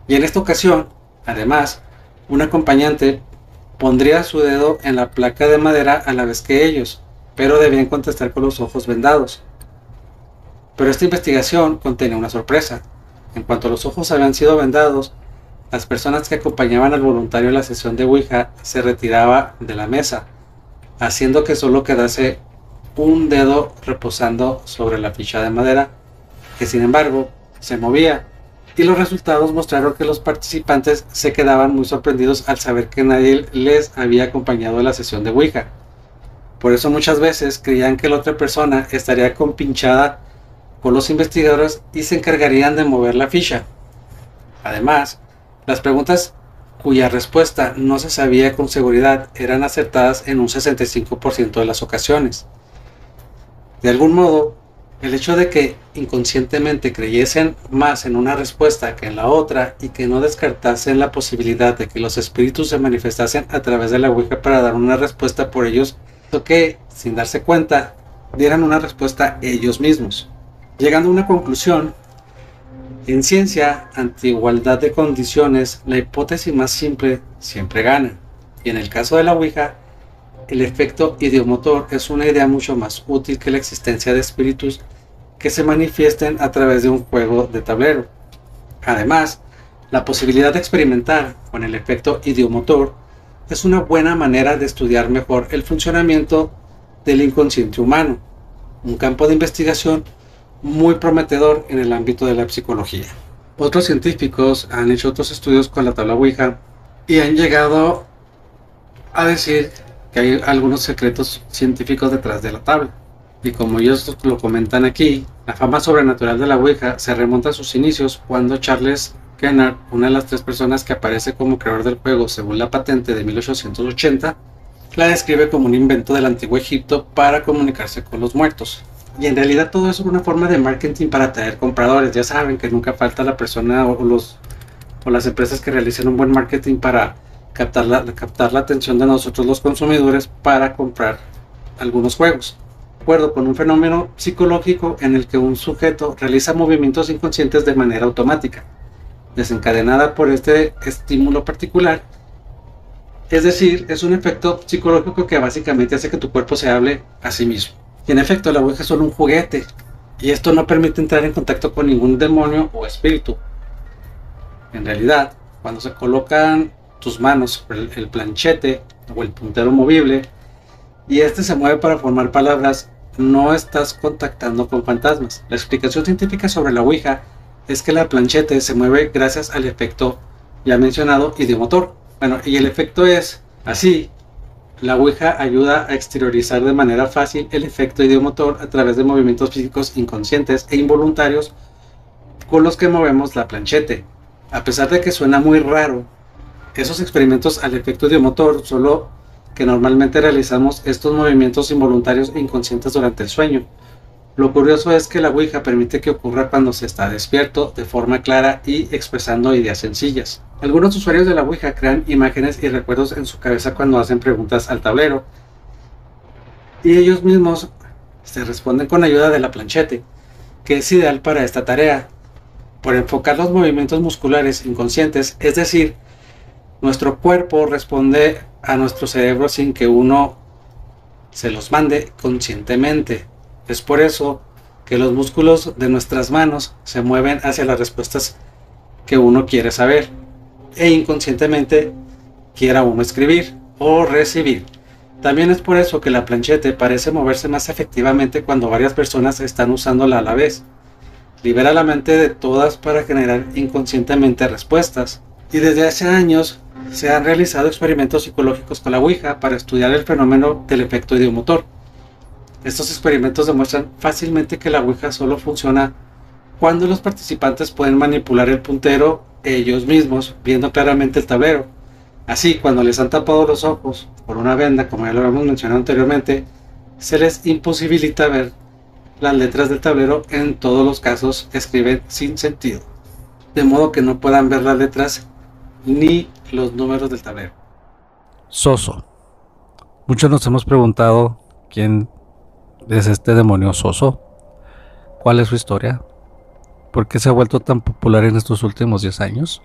y en esta ocasión, además, un acompañante pondría su dedo en la placa de madera a la vez que ellos, pero debían contestar con los ojos vendados. Pero esta investigación contenía una sorpresa. En cuanto los ojos habían sido vendados, las personas que acompañaban al voluntario en la sesión de Ouija se retiraba de la mesa, haciendo que solo quedase un dedo reposando sobre la ficha de madera, que sin embargo se movía. y los resultados mostraron que los participantes se quedaban muy sorprendidos al saber que nadie les había acompañado a la sesión de Ouija. Por eso muchas veces creían que la otra persona estaría compinchada por los investigadores y se encargarían de mover la ficha. Además, las preguntas cuya respuesta no se sabía con seguridad eran acertadas en un 65% de las ocasiones. De algún modo, el hecho de que inconscientemente creyesen más en una respuesta que en la otra y que no descartasen la posibilidad de que los espíritus se manifestasen a través de la Ouija para dar una respuesta por ellos, hizo que, sin darse cuenta, dieran una respuesta ellos mismos. Llegando a una conclusión, en ciencia, ante igualdad de condiciones, la hipótesis más simple siempre gana. Y en el caso de la Ouija, el efecto ideomotor es una idea mucho más útil que la existencia de espíritus que se manifiesten a través de un juego de tablero. Además, la posibilidad de experimentar con el efecto ideomotor es una buena manera de estudiar mejor el funcionamiento del inconsciente humano, un campo de investigación muy prometedor en el ámbito de la psicología. Otros científicos han hecho otros estudios con la tabla Ouija y han llegado a decir que hay algunos secretos científicos detrás de la tabla. Y como ellos lo comentan aquí, la fama sobrenatural de la Ouija se remonta a sus inicios cuando Charles Kennard, una de las 3 personas que aparece como creador del juego según la patente de 1880, la describe como un invento del antiguo Egipto para comunicarse con los muertos. Y en realidad todo eso es una forma de marketing para atraer compradores. Ya saben que nunca falta la persona o las empresas que realicen un buen marketing para captar la atención de nosotros los consumidores para comprar algunos juegos. De acuerdo con un fenómeno psicológico en el que un sujeto realiza movimientos inconscientes de manera automática, desencadenada por este estímulo particular. Es decir, es un efecto psicológico que básicamente hace que tu cuerpo se hable a sí mismo. Y en efecto, la Ouija es solo un juguete, y esto no permite entrar en contacto con ningún demonio o espíritu. En realidad, cuando se colocan tus manos sobre el planchete o el puntero movible, y este se mueve para formar palabras, no estás contactando con fantasmas. La explicación científica sobre la Ouija es que la planchete se mueve gracias al efecto ya mencionado ideomotor. Bueno, y el efecto es así. La Ouija ayuda a exteriorizar de manera fácil el efecto ideomotor a través de movimientos físicos inconscientes e involuntarios con los que movemos la planchete. A pesar de que suena muy raro, esos experimentos al efecto ideomotor, solo que normalmente realizamos estos movimientos involuntarios e inconscientes durante el sueño. Lo curioso es que la Ouija permite que ocurra cuando se está despierto, de forma clara y expresando ideas sencillas. Algunos usuarios de la Ouija crean imágenes y recuerdos en su cabeza cuando hacen preguntas al tablero, y ellos mismos se responden con ayuda de la planchete, que es ideal para esta tarea, por enfocar los movimientos musculares inconscientes, es decir, nuestro cuerpo responde a nuestro cerebro sin que uno se los mande conscientemente. Es por eso que los músculos de nuestras manos se mueven hacia las respuestas que uno quiere saber e inconscientemente quiera uno escribir o recibir. También es por eso que la planchete parece moverse más efectivamente cuando varias personas están usándola a la vez. Libera la mente de todas para generar inconscientemente respuestas. Y desde hace años se han realizado experimentos psicológicos con la Ouija para estudiar el fenómeno del efecto ideomotor. Estos experimentos demuestran fácilmente que la Ouija solo funciona cuando los participantes pueden manipular el puntero ellos mismos, viendo claramente el tablero. Así, cuando les han tapado los ojos por una venda, como ya lo habíamos mencionado anteriormente, se les imposibilita ver las letras del tablero. En todos los casos escriben sin sentido, de modo que no puedan ver las letras ni los números del tablero. Soso. Muchos nos hemos preguntado quién es este demonio Soso, cuál es su historia, por qué se ha vuelto tan popular en estos últimos 10 años.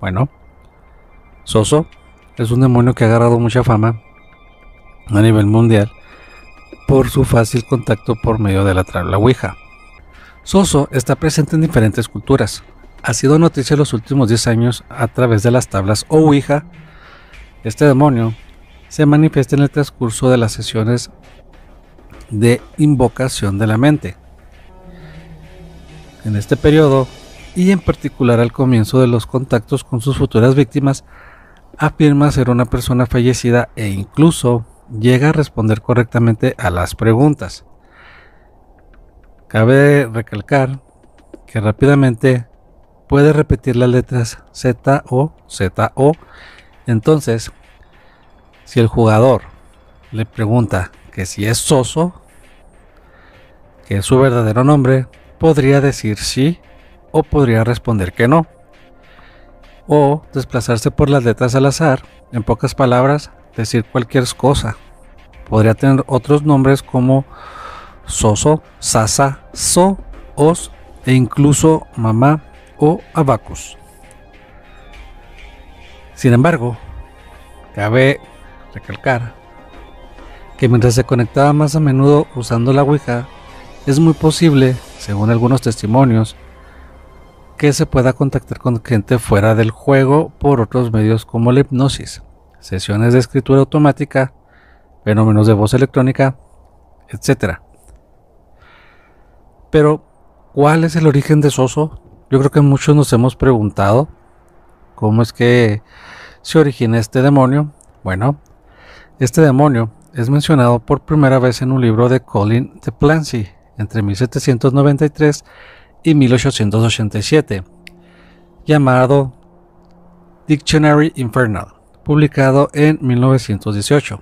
Bueno, Soso es un demonio que ha agarrado mucha fama a nivel mundial por su fácil contacto por medio de la tabla Ouija. Soso está presente en diferentes culturas. Ha sido noticia en los últimos 10 años a través de las tablas o Ouija. Este demonio se manifiesta en el transcurso de las sesiones de invocación de la mente. En este periodo y en particular al comienzo de los contactos con sus futuras víctimas, afirma ser una persona fallecida e incluso llega a responder correctamente a las preguntas. Cabe recalcar que rápidamente puede repetir las letras Z o ZO. Entonces, si el jugador le pregunta que si es Soso, que es su verdadero nombre, podría decir sí o podría responder que no, o desplazarse por las letras al azar. En pocas palabras, decir cualquier cosa. Podría tener otros nombres como Soso, Sasa, So, Os e incluso Mamá o Abacus. Sin embargo, cabe recalcar que mientras se conectaba más a menudo usando la Ouija, es muy posible, según algunos testimonios, que se pueda contactar con gente fuera del juego por otros medios como la hipnosis, sesiones de escritura automática, fenómenos de voz electrónica, etc. Pero, ¿cuál es el origen de Soso? Yo creo que muchos nos hemos preguntado cómo es que se origina este demonio. Bueno, este demonio es mencionado por primera vez en un libro de Colin de Plancy entre 1793 y 1887, llamado Dictionary Infernal, publicado en 1918.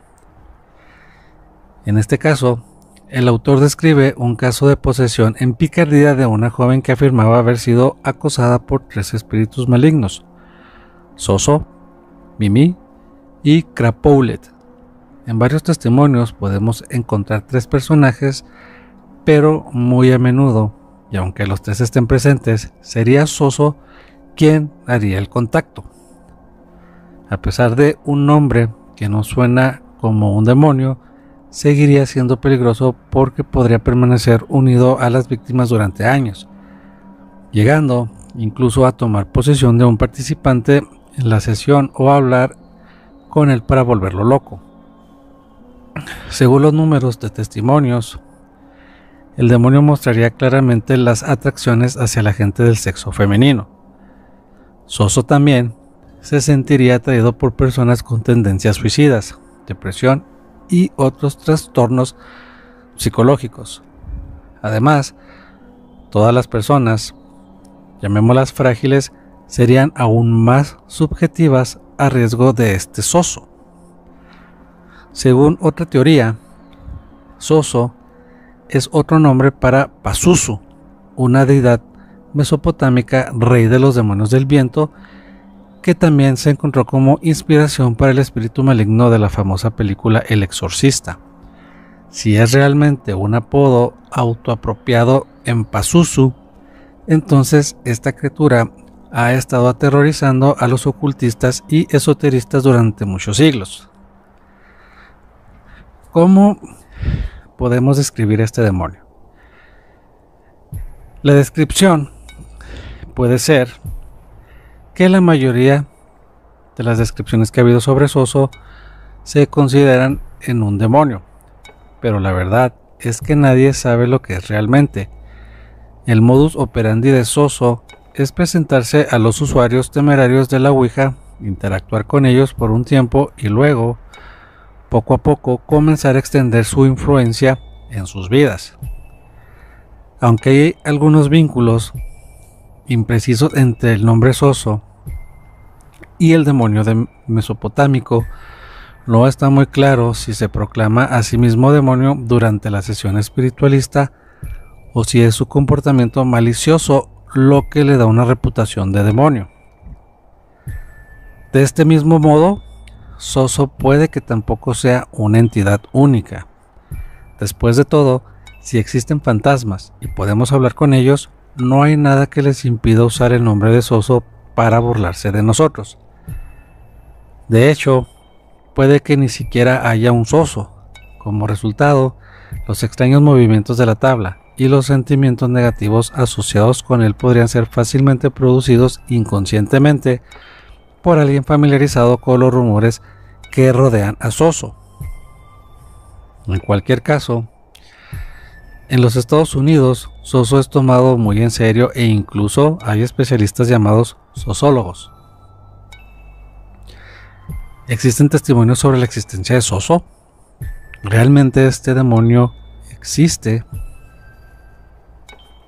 En este caso, el autor describe un caso de posesión en picardía de una joven que afirmaba haber sido acosada por 3 espíritus malignos: Soso, Mimi y Crapolet. En varios testimonios podemos encontrar 3 personajes, pero muy a menudo, y aunque los 3 estén presentes, sería Soso quien haría el contacto. A pesar de un nombre que no suena como un demonio, seguiría siendo peligroso porque podría permanecer unido a las víctimas durante años, llegando incluso a tomar posesión de un participante en la sesión o a hablar con él para volverlo loco. Según los números de testimonios, el demonio mostraría claramente las atracciones hacia la gente del sexo femenino. Soso también se sentiría atraído por personas con tendencias suicidas, depresión y otros trastornos psicológicos. Además, todas las personas, llamémoslas frágiles, serían aún más subjetivas a riesgo de este Soso. Según otra teoría, Soso es otro nombre para Pazuzu, una deidad mesopotámica, rey de los demonios del viento, que también se encontró como inspiración para el espíritu maligno de la famosa película El Exorcista. Si es realmente un apodo autoapropiado en Pazuzu, entonces esta criatura ha estado aterrorizando a los ocultistas y esoteristas durante muchos siglos. ¿Cómo podemos describir a este demonio? La descripción puede ser que la mayoría de las descripciones que ha habido sobre Soso se consideran en un demonio, pero la verdad es que nadie sabe lo que es realmente. El modus operandi de Soso es presentarse a los usuarios temerarios de la Ouija, interactuar con ellos por un tiempo y luego, poco a poco, comenzar a extender su influencia en sus vidas. Aunque hay algunos vínculos imprecisos entre el nombre Soso y el demonio mesopotámico, no está muy claro si se proclama a sí mismo demonio durante la sesión espiritualista o si es su comportamiento malicioso lo que le da una reputación de demonio. De este mismo modo, Soso puede que tampoco sea una entidad única. Después de todo, si existen fantasmas y podemos hablar con ellos, no hay nada que les impida usar el nombre de Soso para burlarse de nosotros. De hecho, puede que ni siquiera haya un Soso. Como resultado, los extraños movimientos de la tabla y los sentimientos negativos asociados con él podrían ser fácilmente producidos inconscientemente por alguien familiarizado con los rumores que rodean a Soso. En cualquier caso, en los Estados Unidos, Soso es tomado muy en serio e incluso hay especialistas llamados sosólogos. ¿Existen testimonios sobre la existencia de Soso? ¿Realmente este demonio existe?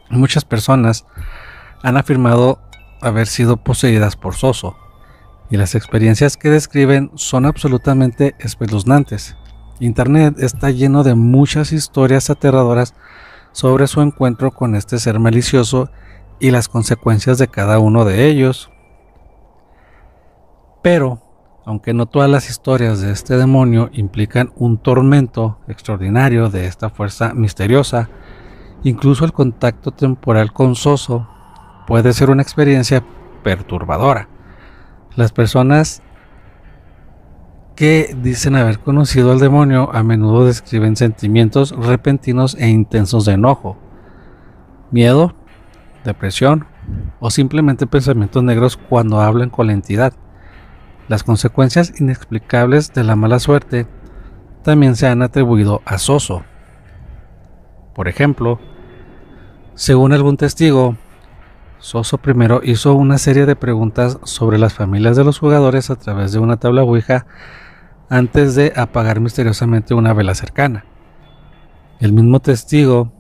Muchas personas han afirmado haber sido poseídas por Soso, y las experiencias que describen son absolutamente espeluznantes. Internet está lleno de muchas historias aterradoras sobre su encuentro con este ser malicioso y las consecuencias de cada uno de ellos. Pero, aunque no todas las historias de este demonio implican un tormento extraordinario de esta fuerza misteriosa, incluso el contacto temporal con Soso puede ser una experiencia perturbadora. Las personas que dicen haber conocido al demonio a menudo describen sentimientos repentinos e intensos de enojo, miedo, depresión o simplemente pensamientos negros cuando hablan con la entidad. Las consecuencias inexplicables de la mala suerte también se han atribuido a Soso. Por ejemplo, según algún testigo, Soso primero hizo una serie de preguntas sobre las familias de los jugadores a través de una tabla Ouija antes de apagar misteriosamente una vela cercana. El mismo testigo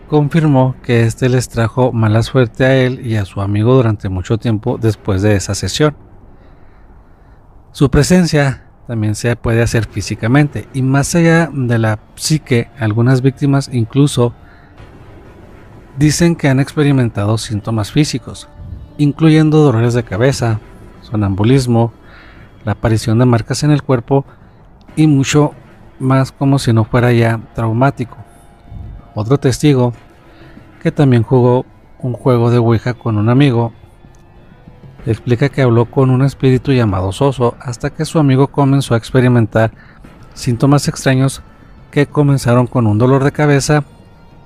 confirmó que este les trajo mala suerte a él y a su amigo durante mucho tiempo después de esa sesión. Su presencia también se puede hacer físicamente, y más allá de la psique, algunas víctimas incluso dicen que han experimentado síntomas físicos, incluyendo dolores de cabeza, sonambulismo, la aparición de marcas en el cuerpo y mucho más, como si no fuera ya traumático. Otro testigo, que también jugó un juego de Ouija con un amigo, explica que habló con un espíritu llamado Soso hasta que su amigo comenzó a experimentar síntomas extraños que comenzaron con un dolor de cabeza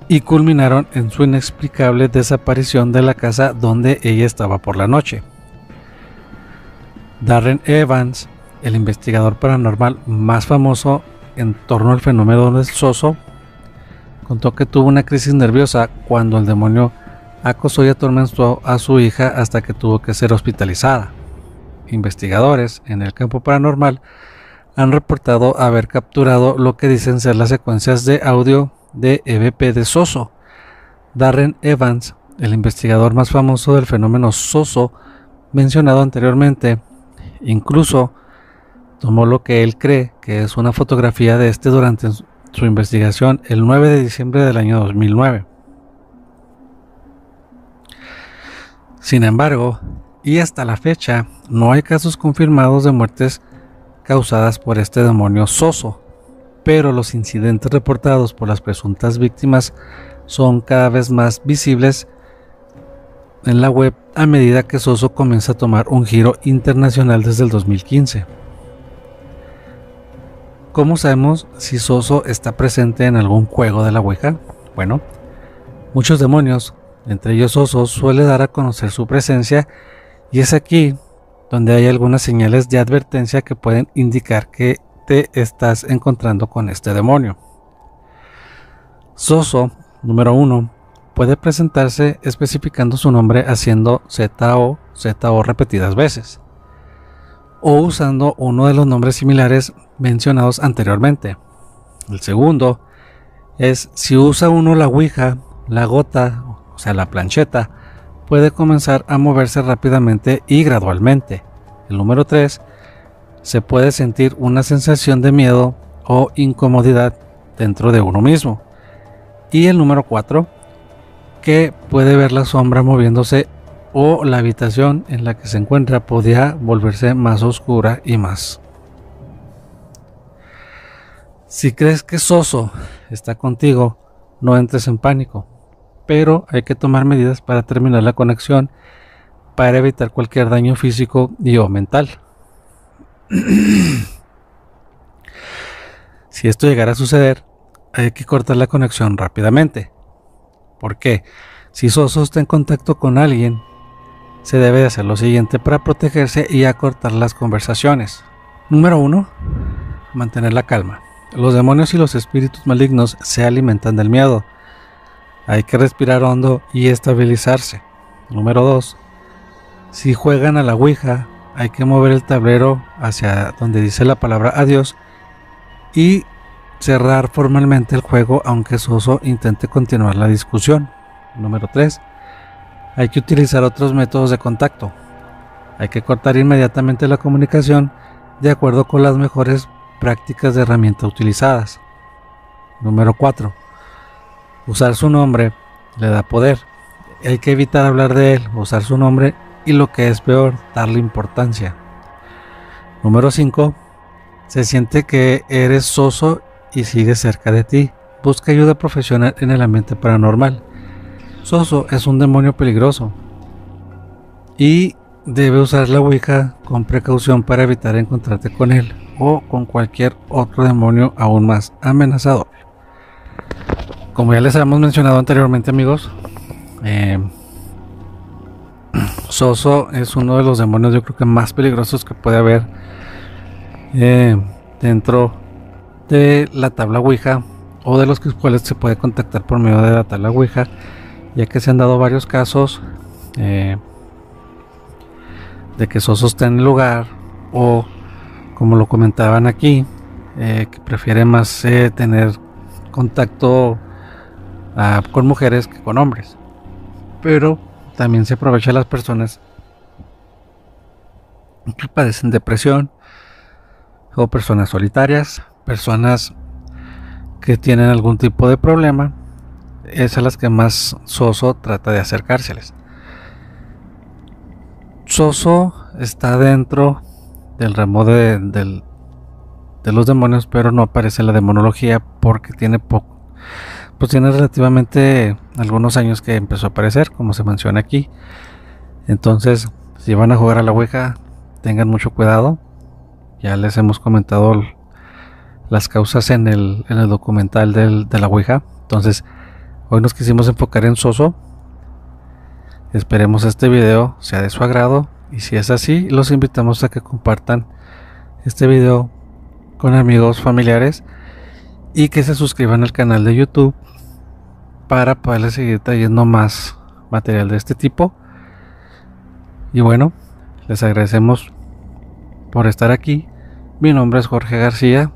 y culminaron en su inexplicable desaparición de la casa donde ella estaba por la noche. Darren Evans, el investigador paranormal más famoso en torno al fenómeno del Soso, contó que tuvo una crisis nerviosa cuando el demonio acosó y atormentó a su hija hasta que tuvo que ser hospitalizada. Investigadores en el campo paranormal han reportado haber capturado lo que dicen ser las secuencias de audio de EVP de Soso. Darren Evans, el investigador más famoso del fenómeno Soso mencionado anteriormente, incluso tomó lo que él cree que es una fotografía de este durante su investigación el 9 de diciembre del año 2009. Sin embargo, y hasta la fecha, no hay casos confirmados de muertes causadas por este demonio Soso, pero los incidentes reportados por las presuntas víctimas son cada vez más visibles en la web a medida que Soso comienza a tomar un giro internacional desde el 2015. ¿Cómo sabemos si Soso está presente en algún juego de la Ouija? Bueno, muchos demonios, entre ellos Soso, suele dar a conocer su presencia, y es aquí donde hay algunas señales de advertencia que pueden indicar que te estás encontrando con este demonio. Soso, número 1, puede presentarse especificando su nombre haciendo ZO, ZO repetidas veces, o usando uno de los nombres similares mencionados anteriormente. El segundo es si usa uno la Ouija, la gota, o sea la plancheta, puede comenzar a moverse rápidamente y gradualmente. El número 3, se puede sentir una sensación de miedo o incomodidad dentro de uno mismo. Y el número 4, que puede ver la sombra moviéndose o la habitación en la que se encuentra podría volverse más oscura y más. Si crees que Soso está contigo, no entres en pánico, pero hay que tomar medidas para terminar la conexión para evitar cualquier daño físico y o mental. Si esto llegara a suceder, hay que cortar la conexión rápidamente. ¿Por qué? Si Soso está en contacto con alguien, se debe de hacer lo siguiente para protegerse y acortar las conversaciones. Número 1. Mantener la calma. Los demonios y los espíritus malignos se alimentan del miedo. Hay que respirar hondo y estabilizarse. Número 2. Si juegan a la Ouija, hay que mover el tablero hacia donde dice la palabra adiós y cerrar formalmente el juego aunque Soso intente continuar la discusión. Número 3. Hay que utilizar otros métodos de contacto. Hay que cortar inmediatamente la comunicación de acuerdo con las mejores prácticas de herramienta utilizadas. Número 4. Usar su nombre le da poder. Hay que evitar hablar de él, usar su nombre y, lo que es peor, darle importancia. Número 5. Se siente que eres Soso y sigue cerca de ti. Busca ayuda profesional en el ambiente paranormal. Soso es un demonio peligroso y debe usar la Ouija con precaución para evitar encontrarte con él o con cualquier otro demonio aún más amenazador. Como ya les habíamos mencionado anteriormente, amigos, Soso es uno de los demonios, yo creo que más peligrosos que puede haber dentro de la tabla Ouija, o de los cuales se puede contactar por medio de la tabla Ouija, ya que se han dado varios casos de que Soso está en el lugar, o como lo comentaban aquí, que prefiere más tener contacto con mujeres que con hombres. Pero también se aprovecha de las personas que padecen depresión, o personas solitarias, personas que tienen algún tipo de problema. Es a las que más Soso trata de acercárseles. Soso está dentro del ramo de los demonios, pero no aparece en la demonología porque tiene tiene relativamente algunos años que empezó a aparecer, como se menciona aquí. Entonces, si van a jugar a la Ouija, tengan mucho cuidado. Ya les hemos comentado las causas en el documental de la Ouija. Entonces, hoy nos quisimos enfocar en Soso. Esperemos este video sea de su agrado, y si es así, los invitamos a que compartan este video con amigos, familiares, y que se suscriban al canal de YouTube para poderles seguir trayendo más material de este tipo. Y bueno, les agradecemos por estar aquí. Mi nombre es Jorge García